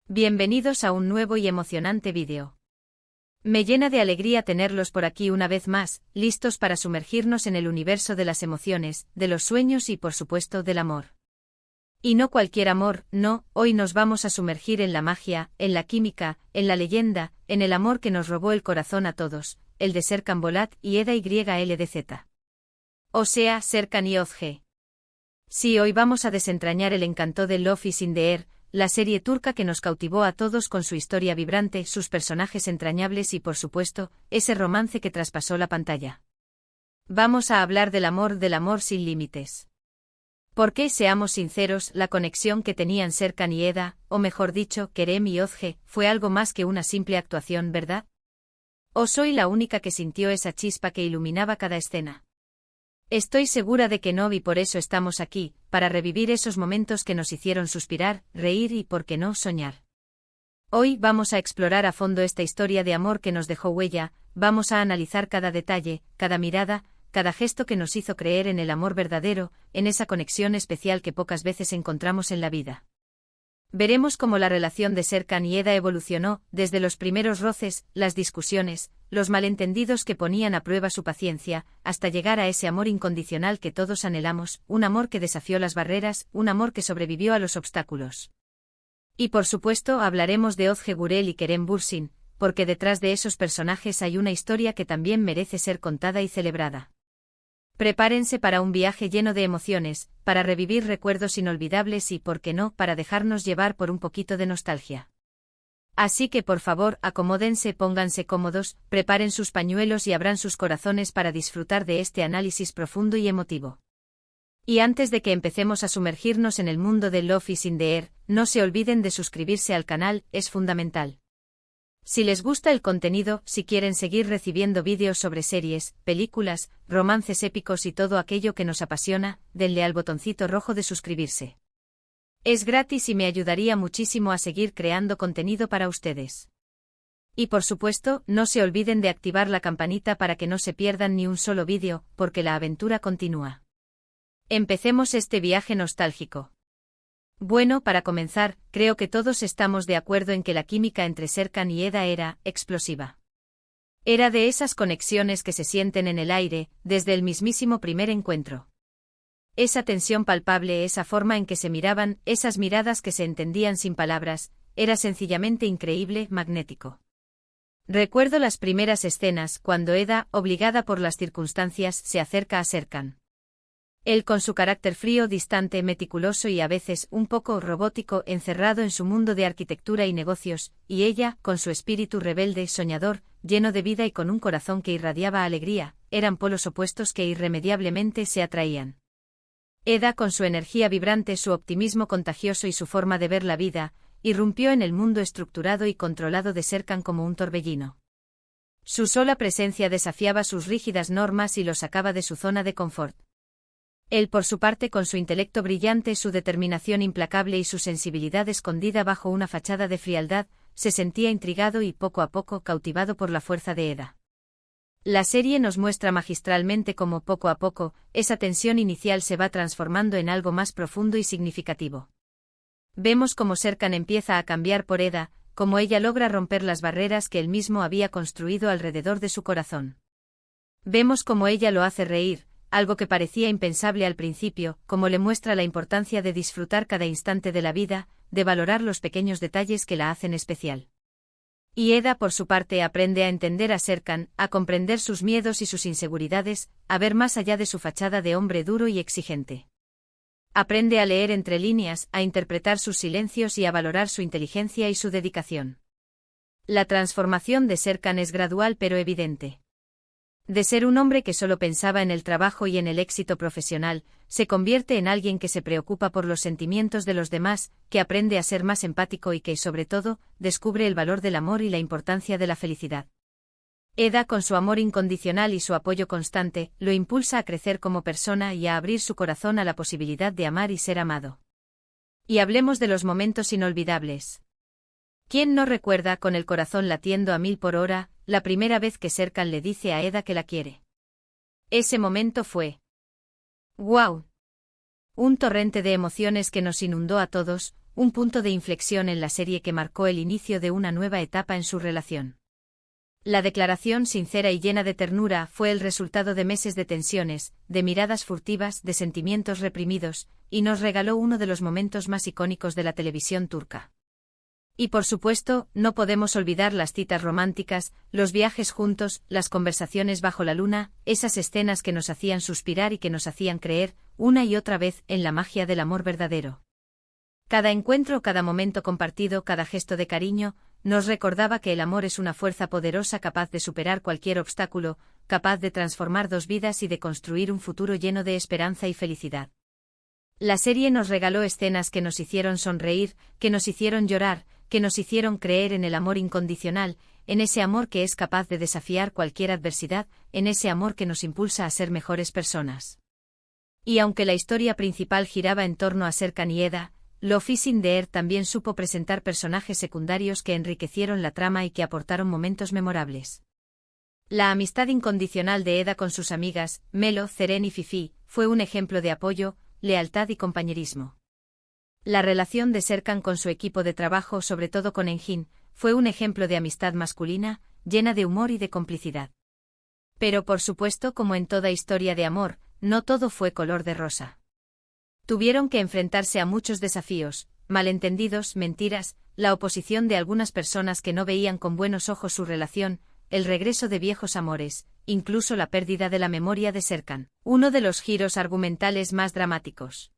Bienvenidos a un nuevo y emocionante vídeo. Me llena de alegría tenerlos por aquí una vez más, listos para sumergirnos en el universo de las emociones, de los sueños y por supuesto del amor. Y no cualquier amor, no, hoy nos vamos a sumergir en la magia, en la química, en la leyenda, en el amor que nos robó el corazón a todos, el de Serkan Bolat y Eda YLDZ. O sea, Serkan y Özge. Sí, hoy vamos a desentrañar el encanto de Love is in the Air, la serie turca que nos cautivó a todos con su historia vibrante, sus personajes entrañables y por supuesto, ese romance que traspasó la pantalla. Vamos a hablar del amor sin límites. Porque, seamos sinceros, la conexión que tenían Serkan y Eda, o mejor dicho, Kerem y Özge, fue algo más que una simple actuación, ¿verdad? ¿O soy la única que sintió esa chispa que iluminaba cada escena? Estoy segura de que no, y por eso estamos aquí, para revivir esos momentos que nos hicieron suspirar, reír y, por qué no, soñar. Hoy vamos a explorar a fondo esta historia de amor que nos dejó huella, vamos a analizar cada detalle, cada mirada, cada gesto que nos hizo creer en el amor verdadero, en esa conexión especial que pocas veces encontramos en la vida. Veremos cómo la relación de Serkan y Eda evolucionó, desde los primeros roces, las discusiones, los malentendidos que ponían a prueba su paciencia, hasta llegar a ese amor incondicional que todos anhelamos, un amor que desafió las barreras, un amor que sobrevivió a los obstáculos. Y por supuesto hablaremos de Özge Gürel y Kerem Bürsin, porque detrás de esos personajes hay una historia que también merece ser contada y celebrada. Prepárense para un viaje lleno de emociones, para revivir recuerdos inolvidables y, por qué no, para dejarnos llevar por un poquito de nostalgia. Así que por favor, acomódense, pónganse cómodos, preparen sus pañuelos y abran sus corazones para disfrutar de este análisis profundo y emotivo. Y antes de que empecemos a sumergirnos en el mundo de Love is in the Air, no se olviden de suscribirse al canal, es fundamental. Si les gusta el contenido, si quieren seguir recibiendo vídeos sobre series, películas, romances épicos y todo aquello que nos apasiona, denle al botoncito rojo de suscribirse. Es gratis y me ayudaría muchísimo a seguir creando contenido para ustedes. Y por supuesto, no se olviden de activar la campanita para que no se pierdan ni un solo vídeo, porque la aventura continúa. Empecemos este viaje nostálgico. Bueno, para comenzar, creo que todos estamos de acuerdo en que la química entre Serkan y Eda era explosiva. Era de esas conexiones que se sienten en el aire, desde el mismísimo primer encuentro. Esa tensión palpable, esa forma en que se miraban, esas miradas que se entendían sin palabras, era sencillamente increíble, magnético. Recuerdo las primeras escenas, cuando Eda, obligada por las circunstancias, se acerca a Serkan. Él con su carácter frío, distante, meticuloso y a veces un poco robótico, encerrado en su mundo de arquitectura y negocios, y ella, con su espíritu rebelde, soñador, lleno de vida y con un corazón que irradiaba alegría, eran polos opuestos que irremediablemente se atraían. Eda, con su energía vibrante, su optimismo contagioso y su forma de ver la vida, irrumpió en el mundo estructurado y controlado de Serkan como un torbellino. Su sola presencia desafiaba sus rígidas normas y lo sacaba de su zona de confort. Él por su parte, con su intelecto brillante, su determinación implacable y su sensibilidad escondida bajo una fachada de frialdad, se sentía intrigado y poco a poco cautivado por la fuerza de Eda. La serie nos muestra magistralmente cómo poco a poco, esa tensión inicial se va transformando en algo más profundo y significativo. Vemos cómo Serkan empieza a cambiar por Eda, cómo ella logra romper las barreras que él mismo había construido alrededor de su corazón. Vemos cómo ella lo hace reír, algo que parecía impensable al principio, como le muestra la importancia de disfrutar cada instante de la vida, de valorar los pequeños detalles que la hacen especial. Y Eda por su parte aprende a entender a Serkan, a comprender sus miedos y sus inseguridades, a ver más allá de su fachada de hombre duro y exigente. Aprende a leer entre líneas, a interpretar sus silencios y a valorar su inteligencia y su dedicación. La transformación de Serkan es gradual pero evidente. De ser un hombre que solo pensaba en el trabajo y en el éxito profesional, se convierte en alguien que se preocupa por los sentimientos de los demás, que aprende a ser más empático y que, sobre todo, descubre el valor del amor y la importancia de la felicidad. Eda, con su amor incondicional y su apoyo constante, lo impulsa a crecer como persona y a abrir su corazón a la posibilidad de amar y ser amado. Y hablemos de los momentos inolvidables. ¿Quién no recuerda, con el corazón latiendo a 1000 por hora, la primera vez que Serkan le dice a Eda que la quiere? Ese momento fue ¡guau! Un torrente de emociones que nos inundó a todos, un punto de inflexión en la serie que marcó el inicio de una nueva etapa en su relación. La declaración sincera y llena de ternura fue el resultado de meses de tensiones, de miradas furtivas, de sentimientos reprimidos, y nos regaló uno de los momentos más icónicos de la televisión turca. Y por supuesto, no podemos olvidar las citas románticas, los viajes juntos, las conversaciones bajo la luna, esas escenas que nos hacían suspirar y que nos hacían creer, una y otra vez, en la magia del amor verdadero. Cada encuentro, cada momento compartido, cada gesto de cariño, nos recordaba que el amor es una fuerza poderosa capaz de superar cualquier obstáculo, capaz de transformar dos vidas y de construir un futuro lleno de esperanza y felicidad. La serie nos regaló escenas que nos hicieron sonreír, que nos hicieron llorar, que nos hicieron creer en el amor incondicional, en ese amor que es capaz de desafiar cualquier adversidad, en ese amor que nos impulsa a ser mejores personas. Y aunque la historia principal giraba en torno a Serkan y Eda, Love is in the Air también supo presentar personajes secundarios que enriquecieron la trama y que aportaron momentos memorables. La amistad incondicional de Eda con sus amigas, Melo, Ceren y Fifi, fue un ejemplo de apoyo, lealtad y compañerismo. La relación de Serkan con su equipo de trabajo, sobre todo con Engin, fue un ejemplo de amistad masculina, llena de humor y de complicidad. Pero por supuesto, como en toda historia de amor, no todo fue color de rosa. Tuvieron que enfrentarse a muchos desafíos, malentendidos, mentiras, la oposición de algunas personas que no veían con buenos ojos su relación, el regreso de viejos amores, incluso la pérdida de la memoria de Serkan, uno de los giros argumentales más dramáticos.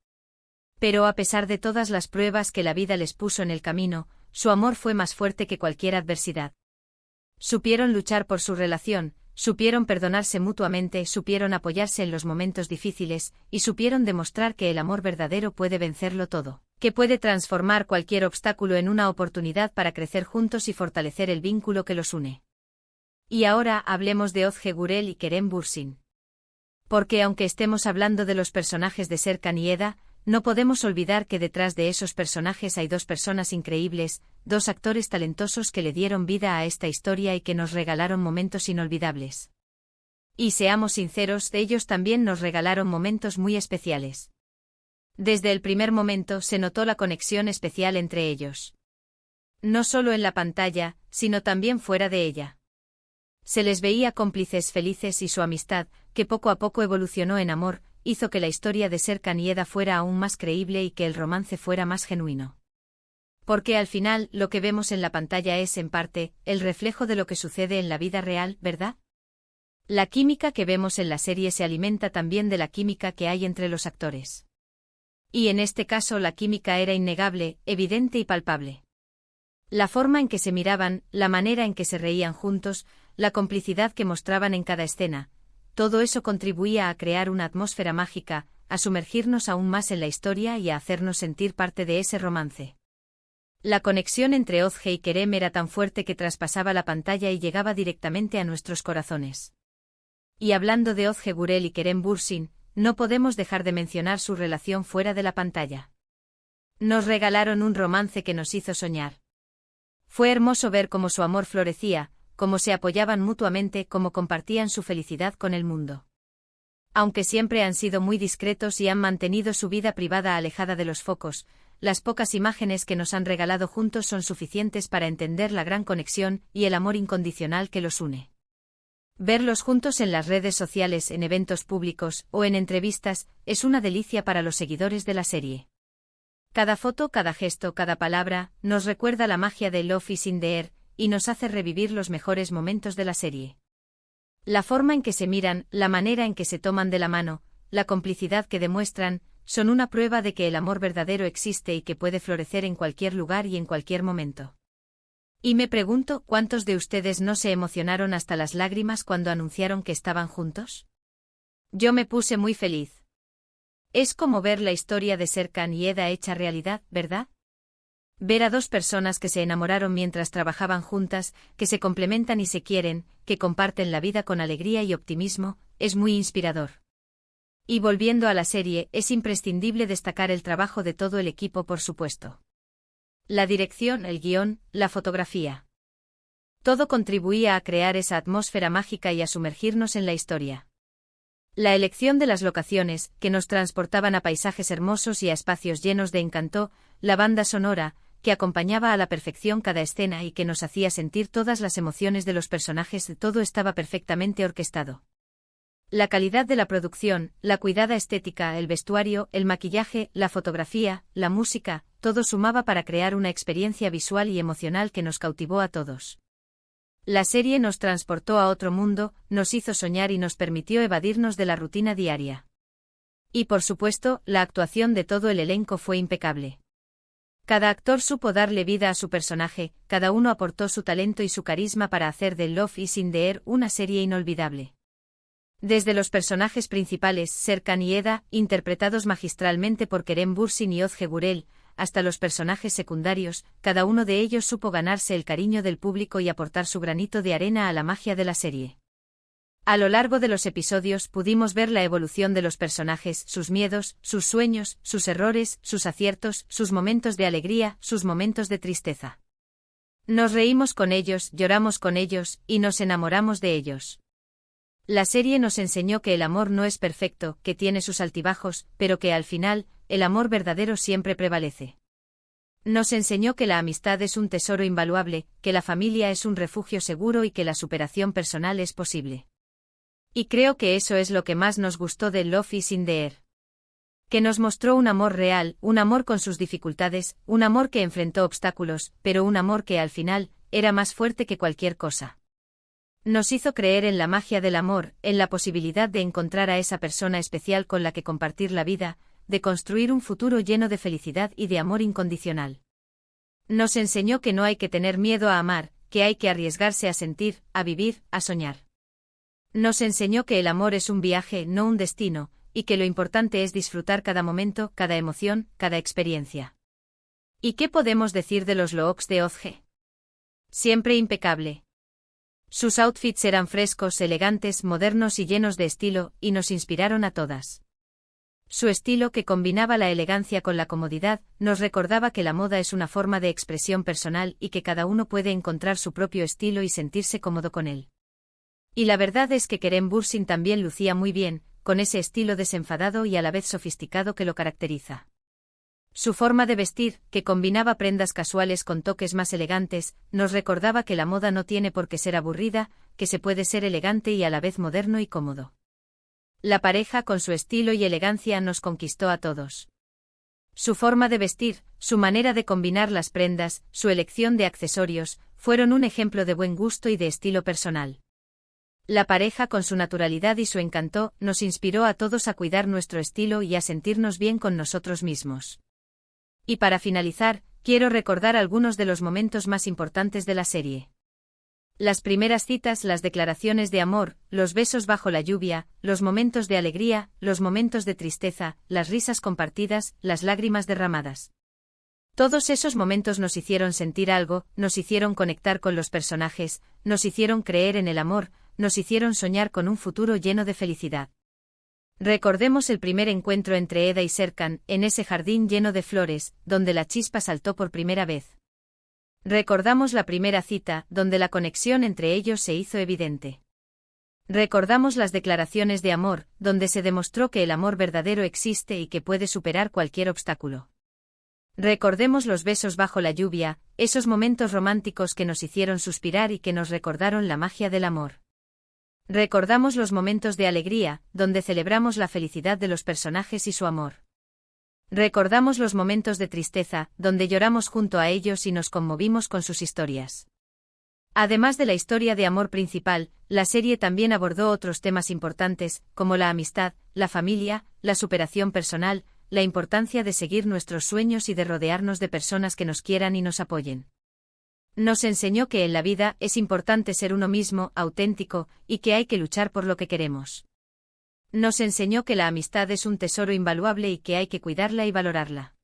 Pero a pesar de todas las pruebas que la vida les puso en el camino, su amor fue más fuerte que cualquier adversidad. Supieron luchar por su relación, supieron perdonarse mutuamente, supieron apoyarse en los momentos difíciles, y supieron demostrar que el amor verdadero puede vencerlo todo, que puede transformar cualquier obstáculo en una oportunidad para crecer juntos y fortalecer el vínculo que los une. Y ahora hablemos de Özge Gürel y Kerem Bürsin. Porque aunque estemos hablando de los personajes de Serkan y Eda, no podemos olvidar que detrás de esos personajes hay dos personas increíbles, dos actores talentosos que le dieron vida a esta historia y que nos regalaron momentos inolvidables. Y seamos sinceros, ellos también nos regalaron momentos muy especiales. Desde el primer momento se notó la conexión especial entre ellos. No solo en la pantalla, sino también fuera de ella. Se les veía cómplices felices y su amistad, que poco a poco evolucionó en amor, hizo que la historia de Serkan y Eda fuera aún más creíble y que el romance fuera más genuino. Porque al final, lo que vemos en la pantalla es, en parte, el reflejo de lo que sucede en la vida real, ¿verdad? La química que vemos en la serie se alimenta también de la química que hay entre los actores. Y en este caso la química era innegable, evidente y palpable. La forma en que se miraban, la manera en que se reían juntos, la complicidad que mostraban en cada escena, todo eso contribuía a crear una atmósfera mágica, a sumergirnos aún más en la historia y a hacernos sentir parte de ese romance. La conexión entre Özge y Kerem era tan fuerte que traspasaba la pantalla y llegaba directamente a nuestros corazones. Y hablando de Özge Gürel y Kerem Bürsin, no podemos dejar de mencionar su relación fuera de la pantalla. Nos regalaron un romance que nos hizo soñar. Fue hermoso ver cómo su amor florecía, cómo se apoyaban mutuamente, cómo compartían su felicidad con el mundo. Aunque siempre han sido muy discretos y han mantenido su vida privada alejada de los focos, las pocas imágenes que nos han regalado juntos son suficientes para entender la gran conexión y el amor incondicional que los une. Verlos juntos en las redes sociales, en eventos públicos o en entrevistas, es una delicia para los seguidores de la serie. Cada foto, cada gesto, cada palabra, nos recuerda la magia de Love is in the Air, y nos hace revivir los mejores momentos de la serie. La forma en que se miran, la manera en que se toman de la mano, la complicidad que demuestran, son una prueba de que el amor verdadero existe y que puede florecer en cualquier lugar y en cualquier momento. Y me pregunto, ¿cuántos de ustedes no se emocionaron hasta las lágrimas cuando anunciaron que estaban juntos? Yo me puse muy feliz. Es como ver la historia de Serkan y Eda hecha realidad, ¿verdad? Ver a dos personas que se enamoraron mientras trabajaban juntas, que se complementan y se quieren, que comparten la vida con alegría y optimismo, es muy inspirador. Y volviendo a la serie, es imprescindible destacar el trabajo de todo el equipo, por supuesto. La dirección, el guión, la fotografía. Todo contribuía a crear esa atmósfera mágica y a sumergirnos en la historia. La elección de las locaciones, que nos transportaban a paisajes hermosos y a espacios llenos de encanto, la banda sonora, que acompañaba a la perfección cada escena y que nos hacía sentir todas las emociones de los personajes, todo estaba perfectamente orquestado. La calidad de la producción, la cuidada estética, el vestuario, el maquillaje, la fotografía, la música, todo sumaba para crear una experiencia visual y emocional que nos cautivó a todos. La serie nos transportó a otro mundo, nos hizo soñar y nos permitió evadirnos de la rutina diaria. Y por supuesto, la actuación de todo el elenco fue impecable. Cada actor supo darle vida a su personaje, cada uno aportó su talento y su carisma para hacer de Love is in the Air una serie inolvidable. Desde los personajes principales, Serkan y Eda, interpretados magistralmente por Kerem Bürsin y Özge Gürel, hasta los personajes secundarios, cada uno de ellos supo ganarse el cariño del público y aportar su granito de arena a la magia de la serie. A lo largo de los episodios pudimos ver la evolución de los personajes, sus miedos, sus sueños, sus errores, sus aciertos, sus momentos de alegría, sus momentos de tristeza. Nos reímos con ellos, lloramos con ellos, y nos enamoramos de ellos. La serie nos enseñó que el amor no es perfecto, que tiene sus altibajos, pero que al final, el amor verdadero siempre prevalece. Nos enseñó que la amistad es un tesoro invaluable, que la familia es un refugio seguro y que la superación personal es posible. Y creo que eso es lo que más nos gustó de Love is in the Air. Que nos mostró un amor real, un amor con sus dificultades, un amor que enfrentó obstáculos, pero un amor que al final, era más fuerte que cualquier cosa. Nos hizo creer en la magia del amor, en la posibilidad de encontrar a esa persona especial con la que compartir la vida, de construir un futuro lleno de felicidad y de amor incondicional. Nos enseñó que no hay que tener miedo a amar, que hay que arriesgarse a sentir, a vivir, a soñar. Nos enseñó que el amor es un viaje, no un destino, y que lo importante es disfrutar cada momento, cada emoción, cada experiencia. ¿Y qué podemos decir de los looks de Özge? Siempre impecable. Sus outfits eran frescos, elegantes, modernos y llenos de estilo, y nos inspiraron a todas. Su estilo, que combinaba la elegancia con la comodidad, nos recordaba que la moda es una forma de expresión personal y que cada uno puede encontrar su propio estilo y sentirse cómodo con él. Y la verdad es que Kerem Bürsin también lucía muy bien, con ese estilo desenfadado y a la vez sofisticado que lo caracteriza. Su forma de vestir, que combinaba prendas casuales con toques más elegantes, nos recordaba que la moda no tiene por qué ser aburrida, que se puede ser elegante y a la vez moderno y cómodo. La pareja con su estilo y elegancia nos conquistó a todos. Su forma de vestir, su manera de combinar las prendas, su elección de accesorios, fueron un ejemplo de buen gusto y de estilo personal. La pareja con su naturalidad y su encanto, nos inspiró a todos a cuidar nuestro estilo y a sentirnos bien con nosotros mismos. Y para finalizar, quiero recordar algunos de los momentos más importantes de la serie. Las primeras citas, las declaraciones de amor, los besos bajo la lluvia, los momentos de alegría, los momentos de tristeza, las risas compartidas, las lágrimas derramadas. Todos esos momentos nos hicieron sentir algo, nos hicieron conectar con los personajes, nos hicieron creer en el amor, nos hicieron soñar con un futuro lleno de felicidad. Recordemos el primer encuentro entre Eda y Serkan, en ese jardín lleno de flores, donde la chispa saltó por primera vez. Recordamos la primera cita, donde la conexión entre ellos se hizo evidente. Recordamos las declaraciones de amor, donde se demostró que el amor verdadero existe y que puede superar cualquier obstáculo. Recordemos los besos bajo la lluvia, esos momentos románticos que nos hicieron suspirar y que nos recordaron la magia del amor. Recordamos los momentos de alegría, donde celebramos la felicidad de los personajes y su amor. Recordamos los momentos de tristeza, donde lloramos junto a ellos y nos conmovimos con sus historias. Además de la historia de amor principal, la serie también abordó otros temas importantes, como la amistad, la familia, la superación personal, la importancia de seguir nuestros sueños y de rodearnos de personas que nos quieran y nos apoyen. Nos enseñó que en la vida es importante ser uno mismo, auténtico, y que hay que luchar por lo que queremos. Nos enseñó que la amistad es un tesoro invaluable y que hay que cuidarla y valorarla.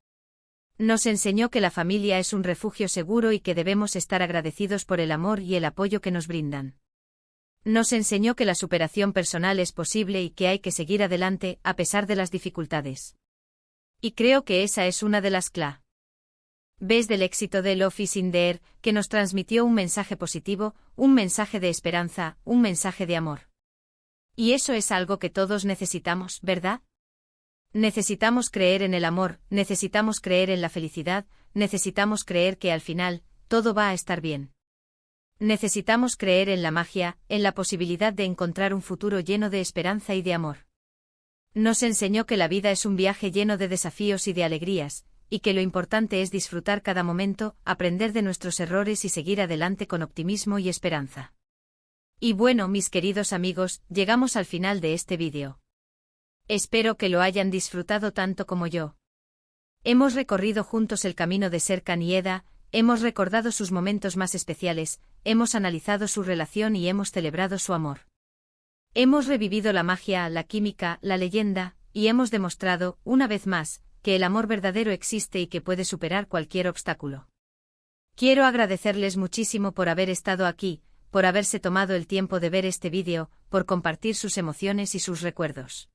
Nos enseñó que la familia es un refugio seguro y que debemos estar agradecidos por el amor y el apoyo que nos brindan. Nos enseñó que la superación personal es posible y que hay que seguir adelante, a pesar de las dificultades. Y creo que esa es una de las claves del éxito de Love is in the Air, que nos transmitió un mensaje positivo, un mensaje de esperanza, un mensaje de amor. Y eso es algo que todos necesitamos, ¿verdad? Necesitamos creer en el amor, necesitamos creer en la felicidad, necesitamos creer que al final, todo va a estar bien. Necesitamos creer en la magia, en la posibilidad de encontrar un futuro lleno de esperanza y de amor. Nos enseñó que la vida es un viaje lleno de desafíos y de alegrías, y que lo importante es disfrutar cada momento, aprender de nuestros errores y seguir adelante con optimismo y esperanza. Y bueno, mis queridos amigos, llegamos al final de este vídeo. Espero que lo hayan disfrutado tanto como yo. Hemos recorrido juntos el camino de Serkan y Eda, hemos recordado sus momentos más especiales, hemos analizado su relación y hemos celebrado su amor. Hemos revivido la magia, la química, la leyenda, y hemos demostrado, una vez más, que el amor verdadero existe y que puede superar cualquier obstáculo. Quiero agradecerles muchísimo por haber estado aquí, por haberse tomado el tiempo de ver este vídeo, por compartir sus emociones y sus recuerdos.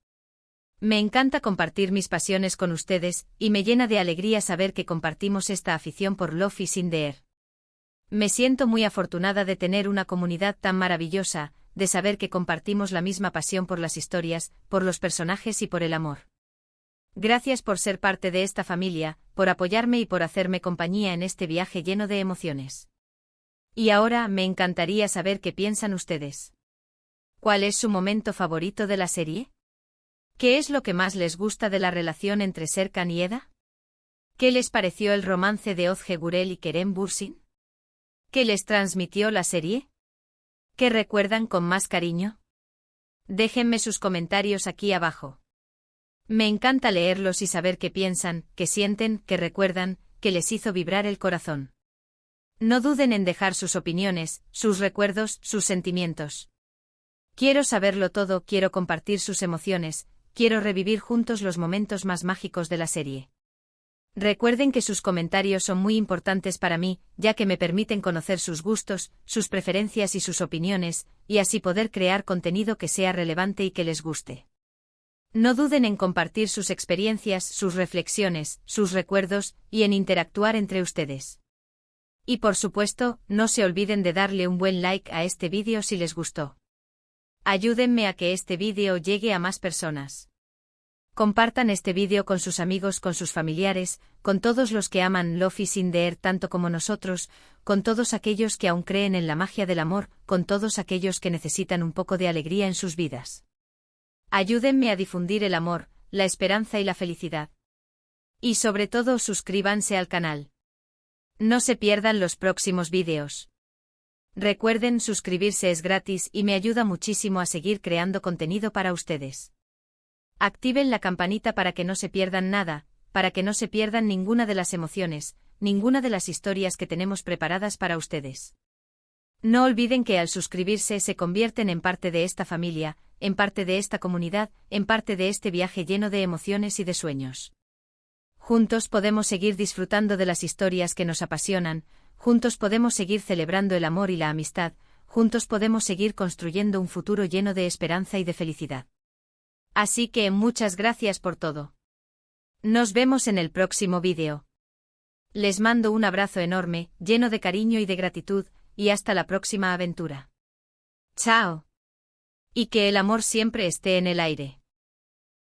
Me encanta compartir mis pasiones con ustedes, y me llena de alegría saber que compartimos esta afición por Love is in the Air. Me siento muy afortunada de tener una comunidad tan maravillosa, de saber que compartimos la misma pasión por las historias, por los personajes y por el amor. Gracias por ser parte de esta familia, por apoyarme y por hacerme compañía en este viaje lleno de emociones. Y ahora me encantaría saber qué piensan ustedes. ¿Cuál es su momento favorito de la serie? ¿Qué es lo que más les gusta de la relación entre Serkan y Eda? ¿Qué les pareció el romance de Özge Gürel y Kerem Bürsin? ¿Qué les transmitió la serie? ¿Qué recuerdan con más cariño? Déjenme sus comentarios aquí abajo. Me encanta leerlos y saber qué piensan, qué sienten, qué recuerdan, qué les hizo vibrar el corazón. No duden en dejar sus opiniones, sus recuerdos, sus sentimientos. Quiero saberlo todo, quiero compartir sus emociones, quiero revivir juntos los momentos más mágicos de la serie. Recuerden que sus comentarios son muy importantes para mí, ya que me permiten conocer sus gustos, sus preferencias y sus opiniones, y así poder crear contenido que sea relevante y que les guste. No duden en compartir sus experiencias, sus reflexiones, sus recuerdos, y en interactuar entre ustedes. Y por supuesto, no se olviden de darle un buen like a este vídeo si les gustó. Ayúdenme a que este vídeo llegue a más personas. Compartan este vídeo con sus amigos, con sus familiares, con todos los que aman Love is in the Air tanto como nosotros, con todos aquellos que aún creen en la magia del amor, con todos aquellos que necesitan un poco de alegría en sus vidas. Ayúdenme a difundir el amor, la esperanza y la felicidad. Y sobre todo suscríbanse al canal. No se pierdan los próximos vídeos. Recuerden, suscribirse es gratis y me ayuda muchísimo a seguir creando contenido para ustedes. Activen la campanita para que no se pierdan nada, para que no se pierdan ninguna de las emociones, ninguna de las historias que tenemos preparadas para ustedes. No olviden que al suscribirse se convierten en parte de esta familia, en parte de esta comunidad, en parte de este viaje lleno de emociones y de sueños. Juntos podemos seguir disfrutando de las historias que nos apasionan, juntos podemos seguir celebrando el amor y la amistad, juntos podemos seguir construyendo un futuro lleno de esperanza y de felicidad. Así que muchas gracias por todo. Nos vemos en el próximo vídeo. Les mando un abrazo enorme, lleno de cariño y de gratitud, y hasta la próxima aventura. ¡Chao! Y que el amor siempre esté en el aire.